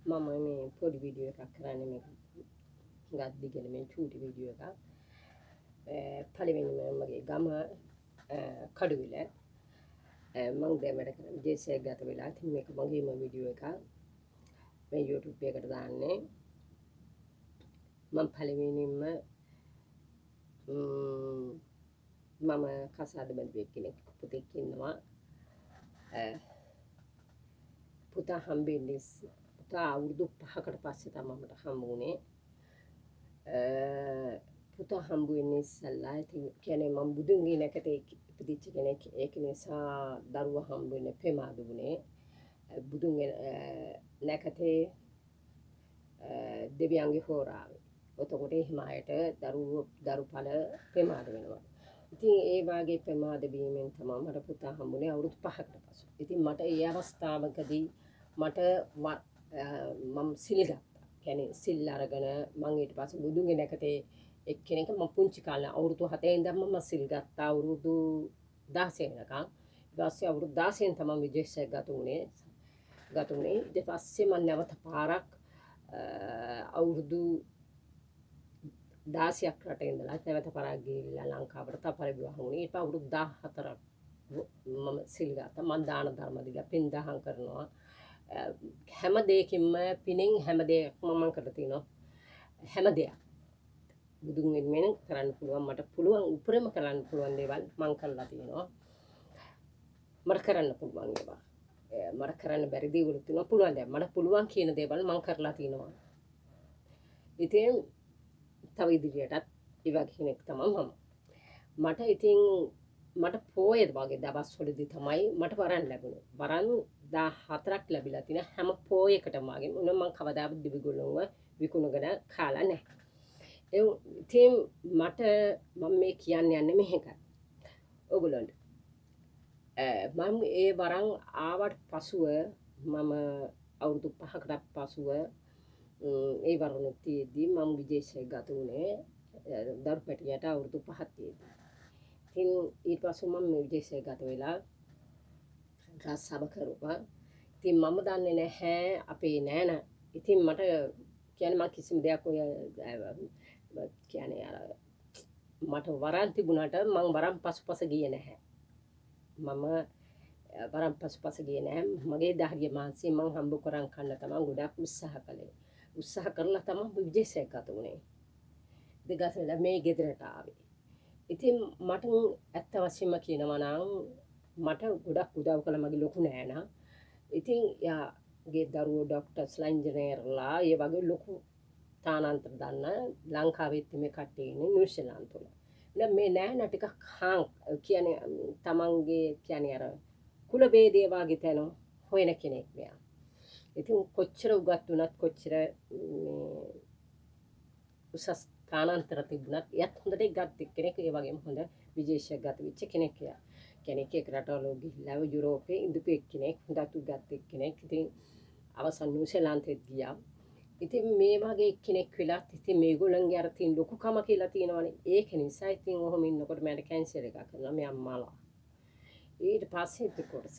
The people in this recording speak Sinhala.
මම මේ පොඩි වීඩියෝ එකක් කරන්නේ මේක ගත් දිගට මේ චූටි වීඩියෝ එකක්. පළවෙනිම මගේ ගම කඩුවිල මම දැන් වැඩ කරන විජේසේක ගත වෙලා ඉතින් මේක මගේම වීඩියෝ එකක් මේ YouTube එකට දාන්නේ. මම පළවෙනිම මම කසාද බැඳුවෙක් කෙනෙක් පුතෙක් ඉන්නවා. පුතා හම්බෙන්නේ පුතා අවුරුදු 5කට පස්සේ තමයි මට හම්බ වුණේ. පුතා හම්බ වෙන්නේ ඉස්සල්ලා ඉතින් කියන්නේ මම බුදුන්ගේ නැකතේ ඉපදිච්ච කෙනෙක්. ඒක නිසා දරුවා හම්බ වෙන්නේ ප්‍රමාද වුණේ. බුදුන්ගේ නැකතේ දෙවියන්ගේ හෝරාවේ. එතකොට එහෙම අයට දරුපල ප්‍රමාද වෙනවා. ඉතින් ඒ වාගේ ප්‍රමාද වීමෙන් තමයි මට පුතා හම්බුනේ අවුරුදු 5කට පසු. ඉතින් මට ඒ අවස්ථාවකදී මට මම සිල් ගත්තා. කියන්නේ සිල් අරගෙන මම ඊට පස්සේ බුදුන්ගේ නැකතේ එක්කෙනෙක් මම පුංචි කාලේ අවුරුදු 7 ඉඳන්ම මම සිල් ගත්තා අවුරුදු 16 වෙනකන්. ඊට පස්සේ අවුරුදු 16න් තමයි විජේසේක ගත වුණේ. ඊට පස්සේ මම නැවත පාරක් අවුරුදු 16ක් රටේ ඉඳලා නැවත පාරක් ගිහිල්ලා ලංකාවට තපර විවාහ වුණේ. ඊට අවුරුදු 14ක් මම සිල් ගත්තා. මම දාන ධර්ම දීලා පින් දහම් කරනවා. හැම දෙයකින්ම පිනෙන් හැම දෙයක්ම මම කරලා තිනවා. හැම දෙයක් බුදුන් වෙනුවෙන් කරන්න පුළුවන් මට පුළුවන් උපරිම කරන්න පුළුවන් දේවල් මම කරලා තිනවා. මට කරන්න පුළුවන් ඒවා. මට කරන්න බැරි දේවල් තියෙනවා පුළුවන් දේවල්. මට පුළුවන් කියන දේවල් මම කරලා තිනවා. ඉතින් තව ඉදිරියටත් ඒ වගේ කෙනෙක් තමයි මම. මට ඉතින් මට පොයේ වගේ දවස්වලදී තමයි මට වරන් ලැබුණේ. වරන් 14ක් ලැබිලා තියෙන හැම පොයකටම වගේ මම කවදාවත් දිවිගොල්ලන්ව විකුණගෙන කාලා නැහැ. ඉතින් මට මම මේ කියන්න යන්නේ මේකයි. ඔයගොල්ලන්ට මම ඒ වරන් ආවට පසුව මම අවුරුදු 5කට පසුව ඒ වරණ තියේදී මම විජේසේක ගත වුණේ දරු පැටියට අවුරුදු 5ක් තියේදී. ඉතින් ඊට පස්සේ මම විජේසේක ගත වෙලා රස්සාව කරුවා. ඉතින් මම දන්නේ නැහැ අපේ නෑන. ඉතින් මට කියන්නේ මම කිසිම දෙයක් ඔය කියන්නේ අර මට වරන් තිබුණාට මම වරන් පසුපස ගියේ නැහැ. මම වරන් පසුපස ගියේ නැහැ. මගේ දහරිය මාංශය මම හම්බ කරන් කන්න තමයි ගොඩක් උත්සාහ කළේ. උත්සාහ කරලා තමයි විජේසේක ගත වුණේ. දෙගසලා මේ ගෙදරට ආවේ. ඉතින් මට ඇත්ත වශයෙන්ම කියනවා නම් මට ගොඩක් උදව් කළ මගේ ලොකු නෑනා. ඉතින් යාගේ දරුවෝ ડોක්ටර්ස්ලා ඉංජිනේර්ලා ඒ වගේ ලොකු තානාන්තර දන්න ලංකාවෙත් මේ කට්ටිය ඉන්නේ නිව්සීලන්ත වල. දැන් මේ නෑනා ටිකක් කියන්නේ තමන්ගේ කියන්නේ අර කුල ભેදේ වගේ තැන හොයන කෙනෙක් මෙයා. ඉතින් කොච්චර උගත් වුණත් කොච්චර උසස් තානාන්තර තිබුණත් එයත් හොඳට ගත් කෙනෙක්. ඒ වගේම හොඳ විජේසේක ගත වෙච්ච කෙනෙක් එයා. කෙනෙක් එක රටවල ගිහිල්ලා යුරෝපේ ඉඳපු එක්කෙනෙක් හොඳට උගත් එක්කෙනෙක්. ඉතින් අවසන් නිව්සීලන්තෙත් ගියා. ඉතින් මේ වගේ කෙනෙක් වෙලත් ඉතින් මේගොල්ලන්ගේ අර තියෙන ලොකුකම කියලා තියෙනවනේ. ඒක නිසා ඉතින් ඔහොම ඉන්නකොට මට කැන්සර් එකක් කරනවා මේ අම්මාලා. ඊට පස්සේ කොටස